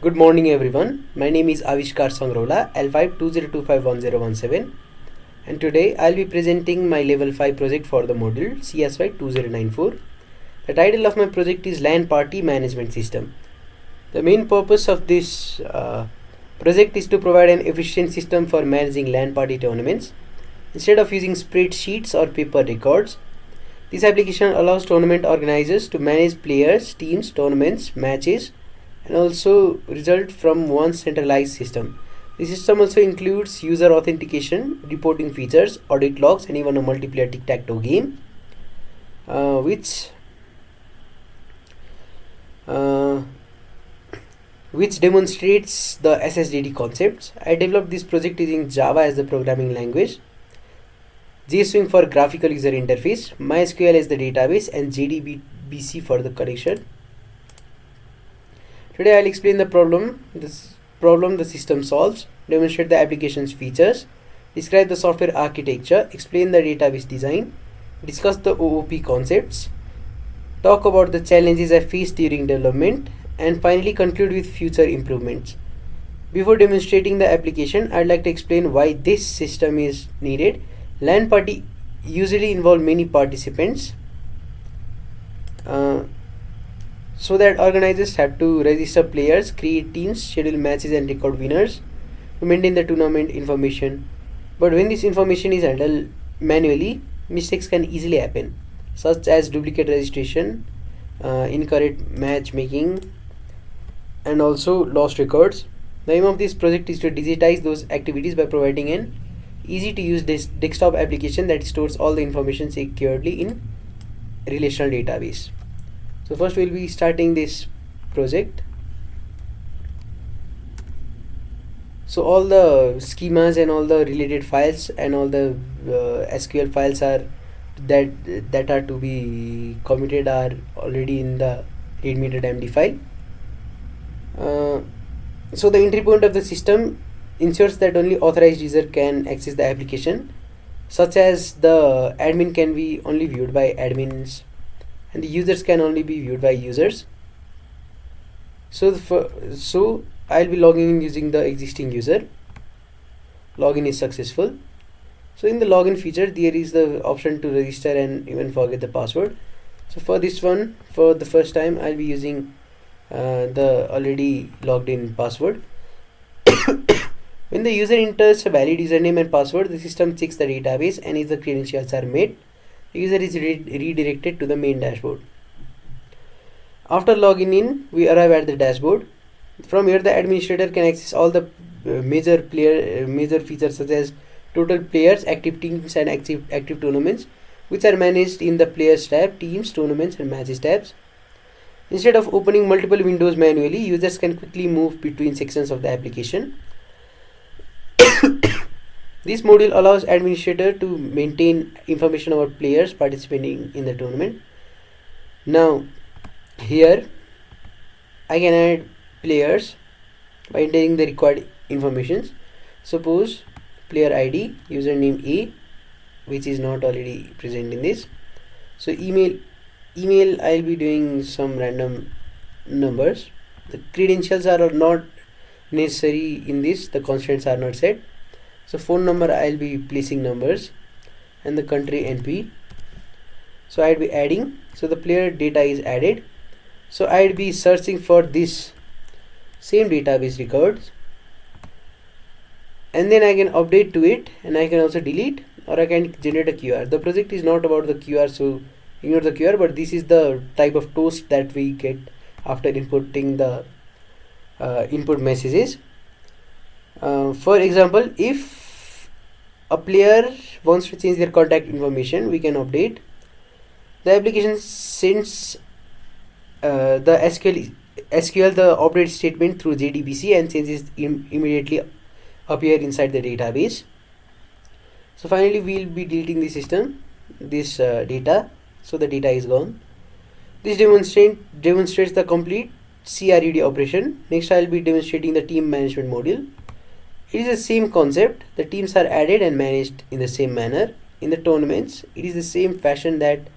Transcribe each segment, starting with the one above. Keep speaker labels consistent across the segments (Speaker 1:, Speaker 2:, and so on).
Speaker 1: Good morning everyone. My name is Avishkar Sangrola, L520251017, and today I'll be presenting my level 5 project for the module CSY2094. The title of my project is LAN Party Management System. The main purpose of this project is to provide an efficient system for managing LAN party tournaments. Instead of using spreadsheets or paper records, this application allows tournament organizers to manage players, teams, tournaments, matches, and also result from one centralized system. The system also includes user authentication, reporting features, audit logs, and even a multiplayer tic-tac-toe game, which demonstrates the SSDD concepts. I developed this project using Java as the programming language, JSwing for graphical user interface, MySQL as the database, and JDBC for the connection. Today I'll explain the problem the system solves, demonstrate the application's features, describe the software architecture, explain the database design, discuss the OOP concepts, talk about the challenges I faced during development, and finally conclude with future improvements. Before demonstrating the application, I'd like to explain why this system is needed. LAN party usually involve many participants, so that organizers have to register players, create teams, schedule matches, and record winners to maintain the tournament information. But when this information is handled manually, mistakes can easily happen, such as duplicate registration, incorrect matchmaking, and also lost records. The aim of this project is to digitize those activities by providing an easy to use desktop application that stores all the information securely in relational database. So first we'll be starting this project. So all the schemas and all the related files and all the SQL files are that are to be committed are already in the readme.md file. So the entry point of the system ensures that only authorized user can access the application, such as the admin can be only viewed by admins and the users can only be viewed by users. So I'll be logging in using the existing user. Login is successful. So in the login feature, there is the option to register and even forget the password. So for this one, for the first time, I'll be using the already logged in password. When the user enters a valid username and password, the system checks the database, and if the credentials are met, the user is redirected to the main dashboard. After logging in, we arrive at the dashboard. From here, the administrator can access all the major features such as total players, active teams, and active tournaments, which are managed in the players tab, teams, tournaments, and matches tabs. Instead of opening multiple windows manually, users can quickly move between sections of the application. This module allows administrator to maintain information about players participating in the tournament. Now here I can add players by entering the required information. Suppose player ID, username A, which is not already present in this. So email I'll be doing some random numbers. The credentials are not necessary in this, the constants are not set. So phone number I'll be placing numbers, and the country NP. So I'll be adding, so the player data is added. So I'll be searching for this same database records, and then I can update to it, and I can also delete, or I can generate a QR. The project is not about the QR, so ignore the QR, but this is the type of toast that we get after inputting the input messages. For example, if a player wants to change their contact information, we can update. The application sends the SQL the update statement through JDBC, and changes immediately appear inside the database. So finally we'll be deleting the system this data, so the data is gone. This demonstrates the complete CRUD operation. Next I'll be demonstrating the team management module. It is the same concept. The teams are added and managed in the same manner. In the tournaments, it is the same fashion that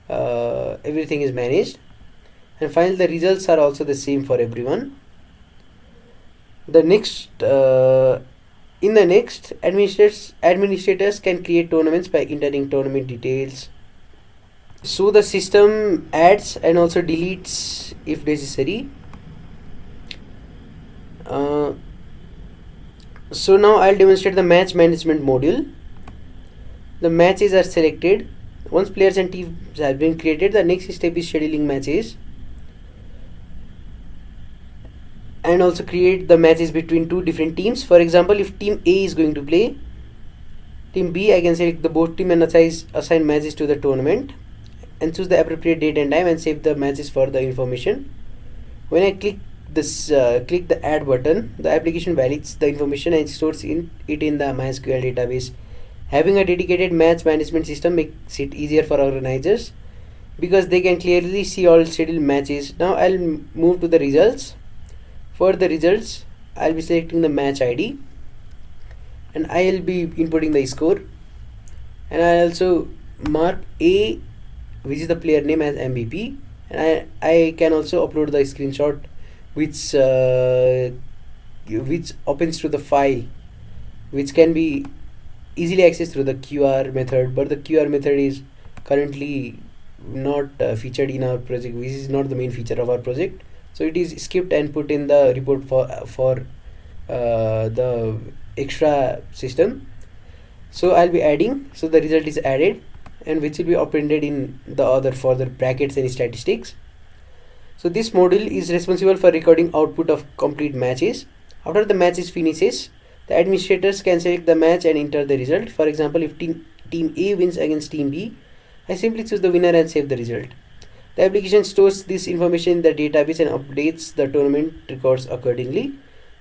Speaker 1: everything is managed. And finally, the results are also the same for everyone. The next in the next, administrators can create tournaments by entering tournament details. So the system adds and also deletes if necessary. So now I'll demonstrate the match management module. The matches are selected. Once players and teams have been created, the next step is scheduling matches and also create the matches between two different teams. For example, if team A is going to play team B, I can select the both team and assign matches to the tournament and choose the appropriate date and time and save the matches for the information. When I click the add button, the application validates the information and stores it in the MySQL database. Having a dedicated match management system makes it easier for organizers because they can clearly see all scheduled matches. Now I'll move to the results. For the results, I'll be selecting the match ID and I'll be inputting the score, and I also mark A, which is the player name, as MVP, and I can also upload the screenshot which opens to the file, which can be easily accessed through the QR method, but the QR method is currently not featured in our project. This is not the main feature of our project, so it is skipped and put in the report for the extra system. So I'll be adding, so the result is added and which will be appended in the other further brackets and statistics. So this module is responsible for recording output of complete matches. After the match is finishes, the administrators can select the match and enter the result. For example, if team A wins against team B, I simply choose the winner and save the result. The application stores this information in the database and updates the tournament records accordingly,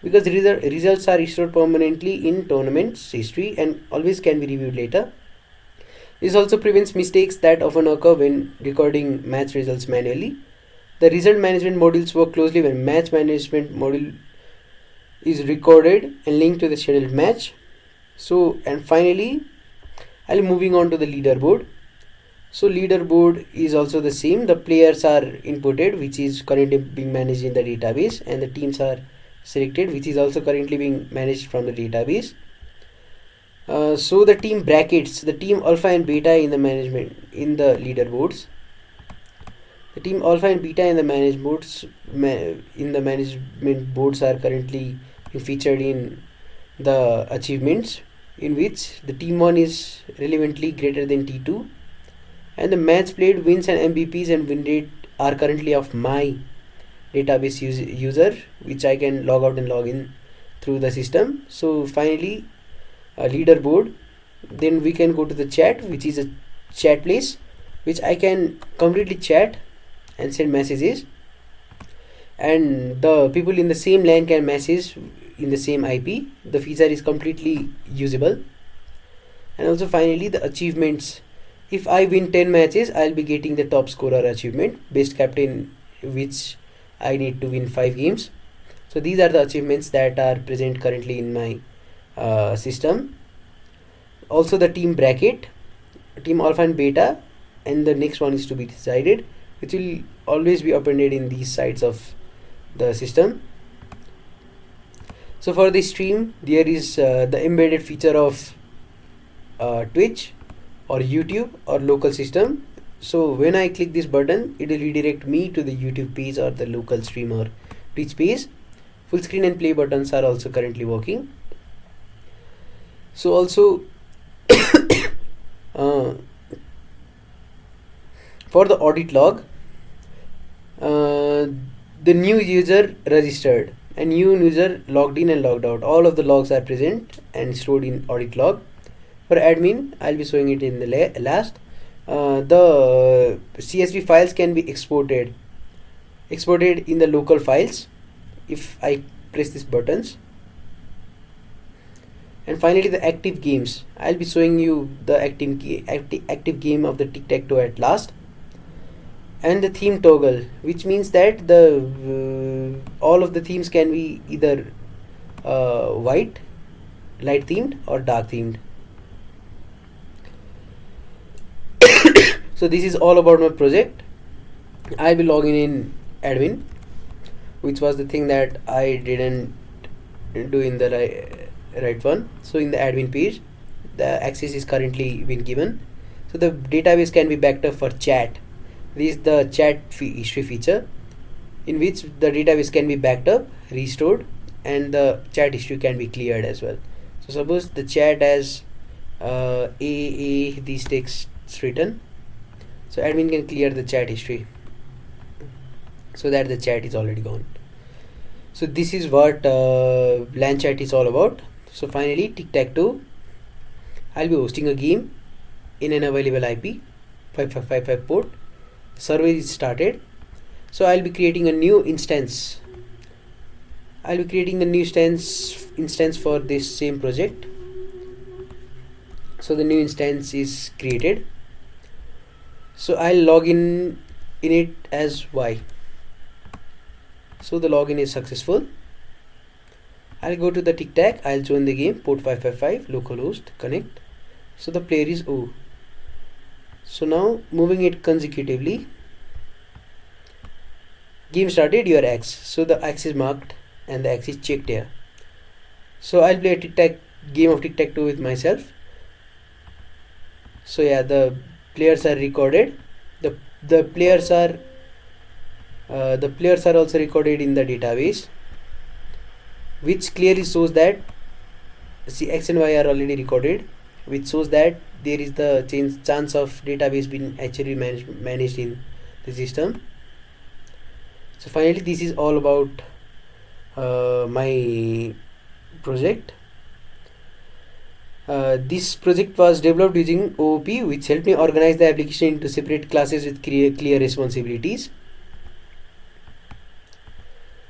Speaker 1: because the results are stored permanently in tournament's history and always can be reviewed later. This also prevents mistakes that often occur when recording match results manually. The result management modules work closely when match management module is recorded and linked to the scheduled match. So, and finally, I'll be moving on to the leaderboard. So leaderboard is also the same. The players are inputted, which is currently being managed in the database, and the teams are selected, which is also currently being managed from the database. So the team brackets, the team alpha and beta in the management in the leaderboards. The team alpha and beta in the management boards are currently featured in the achievements, in which the team 1 is relevantly greater than T2, and the match played, wins and MVPs and win rate are currently of my database user, which I can log out and log in through the system. So finally, a leaderboard. Then we can go to the chat, which is a chat place, which I can completely chat and send messages, and the people in the same LAN can message in the same IP. The feature is completely usable. And also finally, the achievements. If I win 10 matches, I'll be getting the top scorer achievement, best captain, which I need to win 5 games. So these are the achievements that are present currently in my system. Also the team bracket, team alpha and beta, and the next one is to be decided, which will always be appended in these sides of the system. So for this stream, there is the embedded feature of Twitch or YouTube or local system. So when I click this button, it will redirect me to the YouTube page or the local stream or Twitch page. Full screen and play buttons are also currently working. So also for the audit log, the new user registered and new user logged in and logged out. All of the logs are present and stored in audit log. For admin, I'll be showing it in the last. The CSV files can be exported in the local files if I press these buttons. And finally, the active games. I'll be showing you the active game of the tic-tac-toe at last. And the theme toggle, which means that the all of the themes can be either white, light themed, or dark themed. So this is all about my project. I'll be logging in admin, which was the thing that I didn't do in the right one. So in the admin page, the access is currently been given. So the database can be backed up for chat. This is the chat history feature, in which the database can be backed up, restored, and the chat history can be cleared as well. So suppose the chat has these texts written, so admin can clear the chat history so that the chat is already gone. So this is what LAN chat is all about. So finally, tic-tac-toe, I'll be hosting a game in an available IP 5555 port. Survey is started. So I'll be creating a new instance. I'll be creating the new instance for this same project. So the new instance is created. So I'll log in it as Y. So the login is successful. I'll go to the tic-tac. I'll join the game, port 555, localhost, connect. So the player is O. So now moving it consecutively. Game started, you are X. So the X is marked and the X is checked here. So I'll play a game of tic-tac-toe with myself. So yeah, the players are recorded. The players are also recorded in the database, which clearly shows that X and Y are already recorded, which shows that there is the chance of database being actually managed in the system. So finally, this is all about my project. This project was developed using OOP, which helped me organize the application into separate classes with clear responsibilities.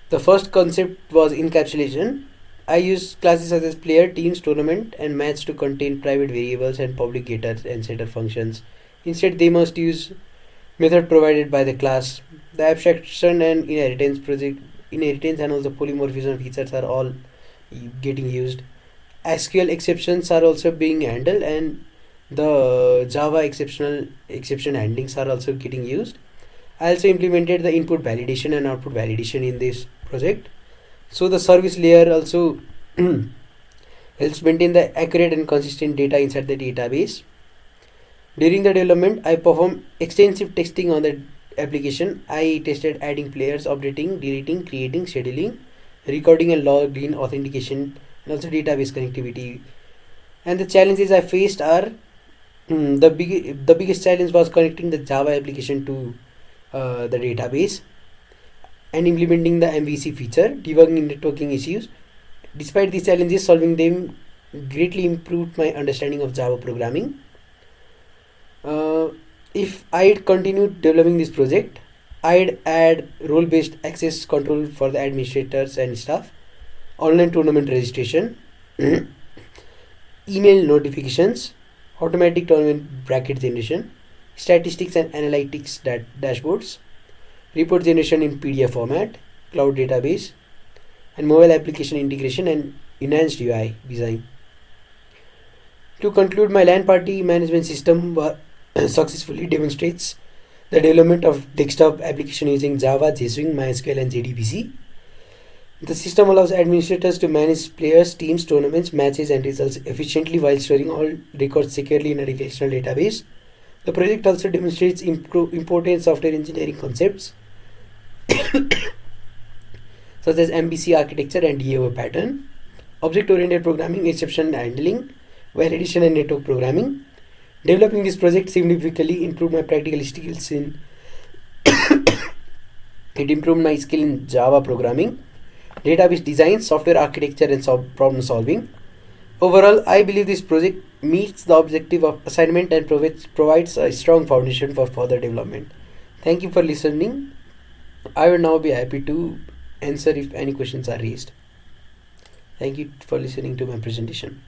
Speaker 1: The first concept was encapsulation. I used classes such as player, teams, tournament, and match to contain private variables and public getter and setter functions. Instead, they must use method provided by the class. The abstraction and inheritance and also polymorphism features are all getting used. SQL exceptions are also being handled, and the Java exception handlings are also getting used. I also implemented the input validation and output validation in this project. So the service layer also helps maintain the accurate and consistent data inside the database. During the development, I performed extensive testing on the application. I tested adding players, updating, deleting, creating, scheduling, recording and login authentication, and also database connectivity. And the challenges I faced are the biggest challenge was connecting the Java application to the database and implementing the MVC feature, debugging networking issues. Despite these challenges, solving them greatly improved my understanding of Java programming. If I'd continued developing this project, I'd add role-based access control for the administrators and staff, online tournament registration, email notifications, automatic tournament bracket generation, statistics and analytics dashboards, report generation in PDF format, cloud database, and mobile application integration and enhanced UI design. To conclude, my LAN party management system successfully demonstrates the development of desktop application using Java, JSwing, MySQL, and JDBC. The system allows administrators to manage players, teams, tournaments, matches, and results efficiently while storing all records securely in a relational database. The project also demonstrates important software engineering concepts such as MVC architecture and DAO pattern, object-oriented programming, exception handling, validation, and network programming. Developing this project significantly improved my practical skills in it improved my skill in Java programming, database design, software architecture, and problem solving. Overall, I believe this project meets the objective of assignment and provides a strong foundation for further development. Thank you for listening. I will now be happy to answer if any questions are raised. Thank you for listening to my presentation.